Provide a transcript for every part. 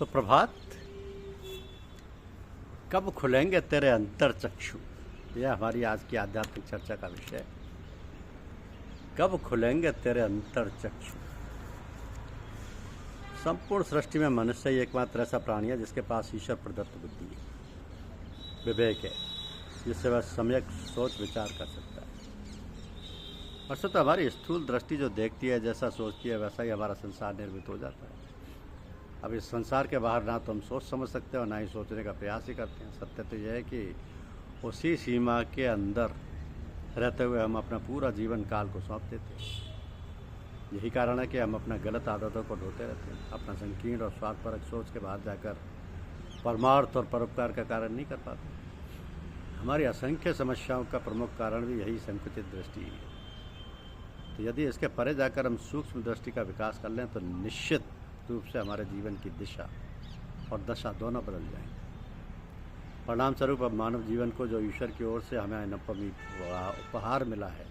सुप्रभात। कब खुलेंगे तेरे अंतर चक्षु, यह हमारी आज की आध्यात्मिक चर्चा का विषय है। कब खुलेंगे तेरे अंतर चक्षु। संपूर्ण सृष्टि में मनुष्य ही एकमात्र ऐसा प्राणी है जिसके पास ईश्वर प्रदत्त बुद्धि है, विवेक है, जिससे वह सम्यक सोच विचार कर सकता है। वस्तुतः तो हमारी स्थूल दृष्टि जो देखती है, जैसा सोचती है, वैसा ही हमारा संसार निर्मित हो जाता है। अब इस संसार के बाहर ना तो हम सोच समझ सकते हैं और ना ही सोचने का प्रयास ही करते हैं। सत्य तो यह है कि उसी सीमा के अंदर रहते हुए हम अपना पूरा जीवन काल को सौंप देते हैं। यही कारण है कि हम अपना गलत आदतों को ढोते रहते हैं। अपना संकीर्ण और स्वार्थपरक सोच के बाहर जाकर परमार्थ और परोपकार का कारण नहीं कर पाते। हमारी असंख्य समस्याओं का प्रमुख कारण भी यही संकुचित दृष्टि है। तो यदि इसके परे जाकर हम सूक्ष्म दृष्टि का विकास कर लें तो निश्चित रूप से हमारे जीवन की दिशा और दशा दोनों बदल जाएंगे। परिणाम स्वरूप अब मानव जीवन को जो ईश्वर की ओर से हमें अनुपम उपहार मिला है,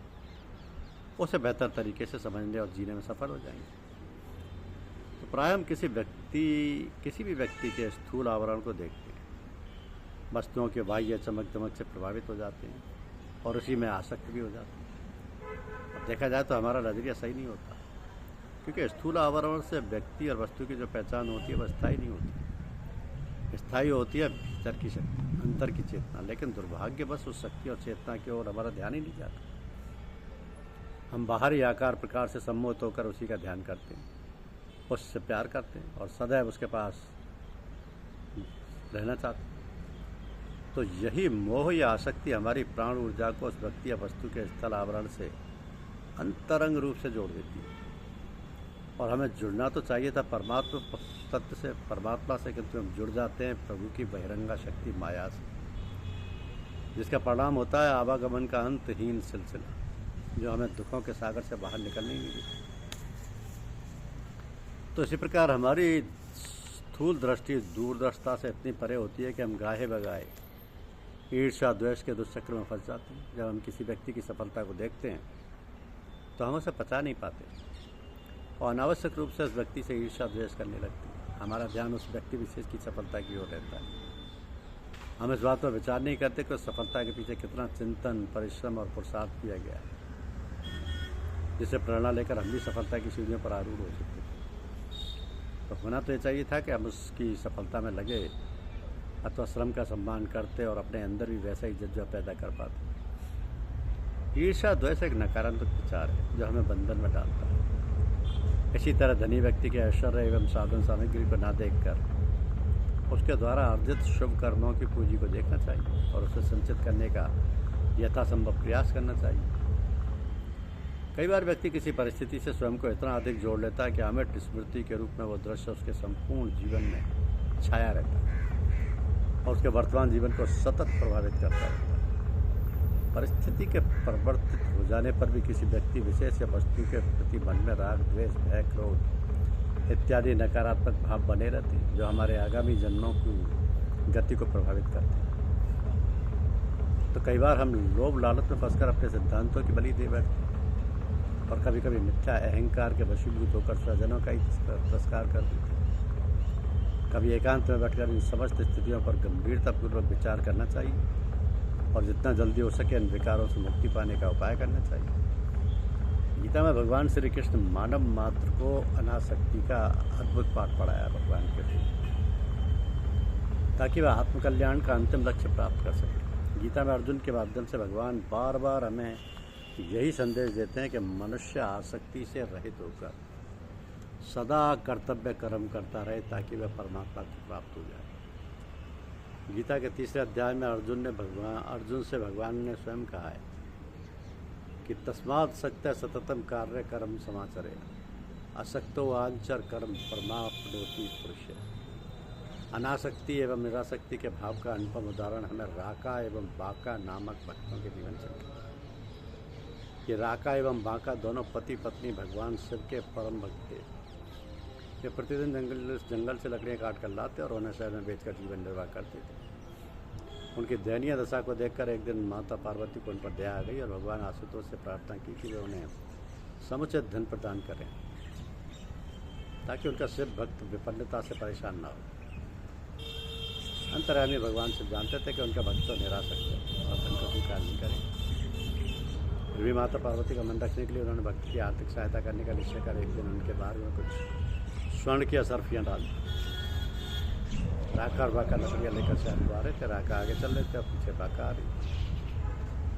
उसे बेहतर तरीके से समझने और जीने में सफल हो जाएंगे। तो प्रायः हम किसी भी व्यक्ति के स्थूल आवरण को देखते हैं, वस्तुओं के बाह्य चमक दमक से प्रभावित हो जाते हैं और उसी में आसक्त भी हो जाते हैं। अब देखा जाए तो हमारा नजरिया सही नहीं होता, क्योंकि स्थूल आवरण से व्यक्ति और वस्तु की जो पहचान होती है वह स्थायी नहीं होती। स्थायी होती है भीतर की शक्ति, अंतर की चेतना। लेकिन दुर्भाग्यवश उस शक्ति और चेतना की ओर हमारा ध्यान ही नहीं जाता। हम बाहरी आकार प्रकार से सम्मोहित होकर उसी का ध्यान करते हैं, उससे प्यार करते हैं और सदैव उसके पास रहना चाहते हैं। तो यही मोह या आसक्ति हमारी प्राण ऊर्जा को उस व्यक्ति या वस्तु के स्थल आवरण से अंतरंग रूप से जोड़ देती है। और हमें जुड़ना तो चाहिए था परमात्मा तत्व से, परमात्मा से, किंतु हम जुड़ जाते हैं प्रभु की बहिरंगा शक्ति माया से, जिसका परिणाम होता है आवागमन का अंतहीन सिलसिला, जो हमें दुखों के सागर से बाहर निकलने ही नहीं देता। तो इसी प्रकार हमारी स्थूल दृष्टि दूरदर्शिता से इतनी परे होती है कि हम गाहे बगाए ईर्ष्या द्वेष के दुष्चक्र में फंस जाते हैं। जब हम किसी व्यक्ति की सफलता को देखते हैं तो हम उसे पचा नहीं पाते और अनावश्यक रूप से उस व्यक्ति से ईर्ष्या द्वेष करने लगते हैं। हमारा ध्यान उस व्यक्ति विशेष की सफलता की ओर रहता है। हम इस बात पर विचार नहीं करते कि उस सफलता के पीछे कितना चिंतन, परिश्रम और पुरुषार्थ किया गया है, जिसे प्रेरणा लेकर हम भी सफलता की सीढ़ियों पर आरूढ़ हो सकते थे। तो होना तो ये चाहिए था कि हम उसकी सफलता में लगे अथवा श्रम का सम्मान करते और अपने अंदर भी वैसा ही जज्बा पैदा कर पाते। ईर्ष्या द्वेष एक नकारात्मक विचार है जो हमें बंधन में डालता है। इसी तरह धनी व्यक्ति के ऐश्वर्य एवं साधन सामग्री को ना देखकर उसके द्वारा अर्जित शुभ कर्मों की पूंजी को देखना चाहिए और उसे संचित करने का यथासंभव प्रयास करना चाहिए। कई बार व्यक्ति किसी परिस्थिति से स्वयं को इतना अधिक जोड़ लेता है कि अमृत स्मृति के रूप में वो दृश्य उसके संपूर्ण जीवन में छाया रहता है और उसके वर्तमान जीवन को सतत प्रभावित करता है। परिस्थिति के परिवर्तित हो जाने पर भी किसी व्यक्ति विशेष या वस्तु के प्रति मन में राग, द्वेष, भय, क्रोध इत्यादि नकारात्मक भाव बने रहते हैं, जो हमारे आगामी जन्मों की गति को प्रभावित करते हैं। तो कई बार हम लोभ लालच में फंसकर अपने सिद्धांतों की बलि दे बैठते हैं और कभी कभी मिथ्या अहंकार के वशीभूत होकर स्वजनों का ही तिरस्कार कर देते हैं। कभी एकांत में बैठकर इन समस्त स्थितियों पर गंभीरतापूर्वक विचार करना चाहिए और जितना जल्दी हो सके इन विकारों से मुक्ति पाने का उपाय करना चाहिए। गीता में भगवान श्री कृष्ण मानव मात्र को अनासक्ति का अद्भुत पाठ पढ़ाया भगवान के लिए, ताकि वह आत्मकल्याण का अंतिम लक्ष्य प्राप्त कर सके। गीता में अर्जुन के माध्यम से भगवान बार बार हमें यही संदेश देते हैं कि मनुष्य आसक्ति से रहित होकर सदा कर्तव्य कर्म करता रहे ताकि वह परमात्मा को प्राप्त हो जाए। गीता के 3रे अध्याय में अर्जुन से भगवान ने स्वयं कहा है कि तस्मात् सक्तः सततम कार्य कर्म समाचरे असक्तो आंचर कर्म परमाप्नोति पुरुष। अनासक्ति एवं निरासक्ति के भाव का अनुपम उदाहरण हमें राका एवं बाका नामक भक्तों के जीवन से मिलता है। ये राका एवं बाका दोनों पति पत्नी भगवान शिव के परम भक्त थे। ये प्रतिदिन जंगल से लकड़ियाँ काट कर लाते और उन्हें शहर में बेचकर जीवन निर्वाह करते थे। उनकी दयनीय दशा को देखकर एक दिन माता पार्वती को उन पर दया आ गई और भगवान आशुतोष से प्रार्थना की कि वे उन्हें समुचित धन प्रदान करें ताकि उनका शिव भक्त विपन्नता से परेशान ना हो। अंतर्यामी भगवान से जानते थे कि उनका भक्त तो निरा सकते और उनको स्वीकार नहीं करेंगे। फिर भी माता पार्वती का मन रखने के लिए उन्होंने भक्त की आर्थिक सहायता करने का निश्चय कर एक दिन उनके बाहर में कुछ स्वर्ण की असरफियाँ डाल दी। राका और बाका लकड़ियाँ लेकर शहर को आ रहे थे। राका आगे चल रहे थे और पीछे बाका आ रही।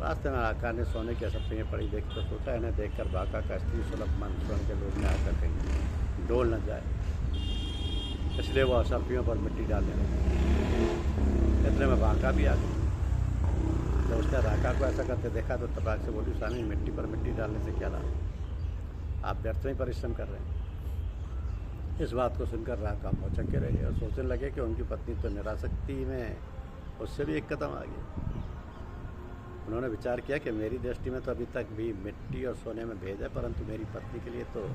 रास्ते में राका ने सोने की असरफियाँ पड़ी देखी तो सोचा इन्हें देखकर बाका का स्त्री सुलभ मन स्वर्ण के लोग में आकर कहीं डोल न जाए, इसलिए वो असरफियों पर मिट्टी डालने लगे। इतने में बाका भी आ गई। जब उसने राका को ऐसा करते देखा तो तबाक से बोली, स्वामी मिट्टी पर मिट्टी डालने से क्या लाभ, आप व्यर्थ में परिश्रम कर रहे हैं। इस बात को सुनकर राका मौचक्के रहे और सोचने लगे कि उनकी पत्नी तो निरासक्ति में उससे भी एक कदम आ गई। उन्होंने विचार किया कि मेरी दृष्टि में तो अभी तक भी मिट्टी और सोने में भेद है, परंतु मेरी पत्नी के लिए तो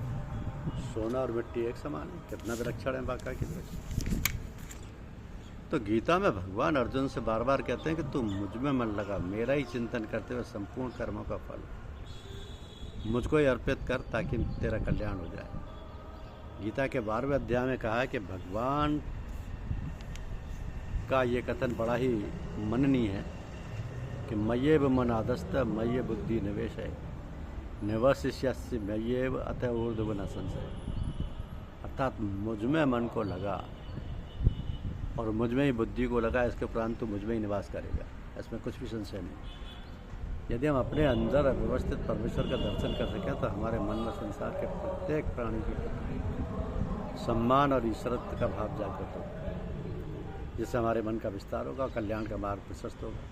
सोना और मिट्टी एक समान है। कितना विलक्षण है बाका की दृष्टि। तो गीता में भगवान अर्जुन से बार बार कहते हैं कि तू मुझ में मन लगा, मेरा ही चिंतन करते हुए संपूर्ण कर्मों का फल मुझको ही अर्पित कर ताकि तेरा कल्याण हो जाए। गीता के 12वें अध्याय में कहा है कि भगवान का ये कथन बड़ा ही मननीय है कि मय्येव मनादस्त मय्य बुद्धि निवेश है निवशिष्यस्य मय्येव अतः ऊर्ध्व न संशय। अर्थात मुझ में मन को लगा और मुझ में ही बुद्धि को लगा, इसके उपरांत तो मुझ में ही निवास करेगा, इसमें कुछ भी संशय नहीं। यदि हम अपने अंदर अव्यवस्थित परमेश्वर का दर्शन कर सकें तो हमारे मन में संसार के प्रत्येक प्राणी के प्रति सम्मान और ईश्वरत्व का भाव जागृत होगा, जिससे हमारे मन का विस्तार होगा और कल्याण का मार्ग प्रशस्त होगा।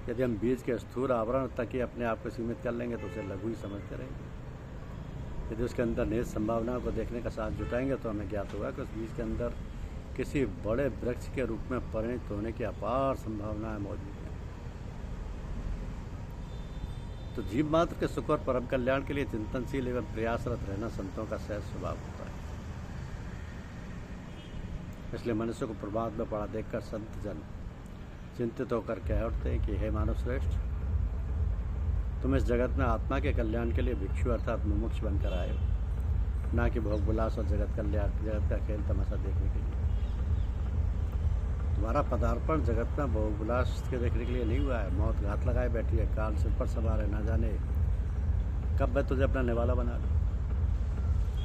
यदि हम बीज के स्थूल आवरण तक ही अपने आप को सीमित कर लेंगे तो उसे लघु ही समझते रहेंगे। यदि उसके अंदर निहित संभावनाओं को देखने का साथ जुटाएंगे तो हमें ज्ञात होगा कि उस बीज के अंदर किसी बड़े वृक्ष के रूप में परिणत होने की अपार संभावनाएं मौजूद हैं। तो जीव मात्र के सुख और परम कल्याण के लिए चिंतनशील एवं प्रयासरत रहना संतों का सहज स्वभाव होता है। इसलिए मनुष्य को प्रभात में पड़ा देखकर संत जन चिंतित होकर कह उठते हैं कि हे मानव श्रेष्ठ, तुम इस जगत में आत्मा के कल्याण के लिए भिक्षु अर्थात मुमुक्ष बनकर आए हो, ना कि भोग विलास और जगत का खेल तमाशा देखने के लिए। तुम्हारा पदार्पण जगत में भोग विलास के देखने के लिए नहीं हुआ है। मौत घात लगाए बैठी है, काल सिर पर सवार है, ना जाने कब मैं तुझे अपना निवाला बना लूँ।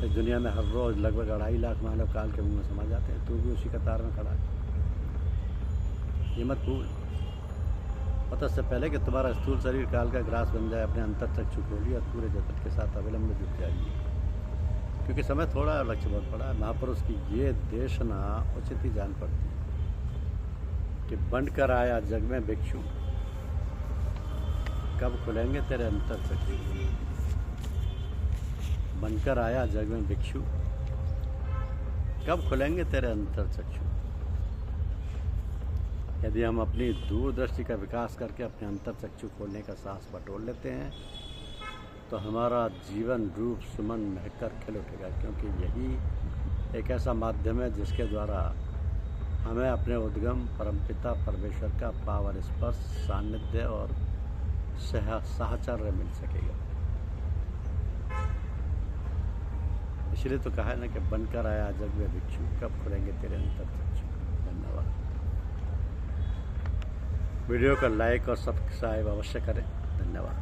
इस दुनिया में हर रोज़ लगभग 2.5 लाख मानव काल के मुंह में समा जाते हैं, तू भी उसी कतार में खड़ा है। ये मत भूल। पता इससे पहले कि तुम्हारा स्थूल शरीर काल का ग्रास बन जाए, अपने अंतर चक्षु खोलिए और पूरे जगत के साथ अविलंब जुट जाइए, क्योंकि समय थोड़ा और लक्ष्य बहुत बड़ा है। महापुरुष की ये देशना उचित ही जान पड़ती है कि बनकर आया जग में भिक्षु, कब खुलेंगे तेरे अंतर चक्षु। बनकर आया जग में भिक्षु, कब खुलेंगे तेरे अंतर चक्षु। यदि हम अपनी दूरदृष्टि का विकास करके अपने अंतर चक्षु खोलने का साहस बटोर लेते हैं तो हमारा जीवन रूप सुमन महकर खिल उठेगा, क्योंकि यही एक ऐसा माध्यम है जिसके द्वारा हमें अपने उद्गम परमपिता परमेश्वर का पावन स्पर्श सानिध्य और साहचर्य मिल सकेगा। इसलिए तो कहा है ना कि बनकर आया जग में भिक्षु, कब खुलेंगे तेरे अंतर चक्षु। धन्यवाद। वीडियो को लाइक और सब्सक्राइब अवश्य करें। धन्यवाद।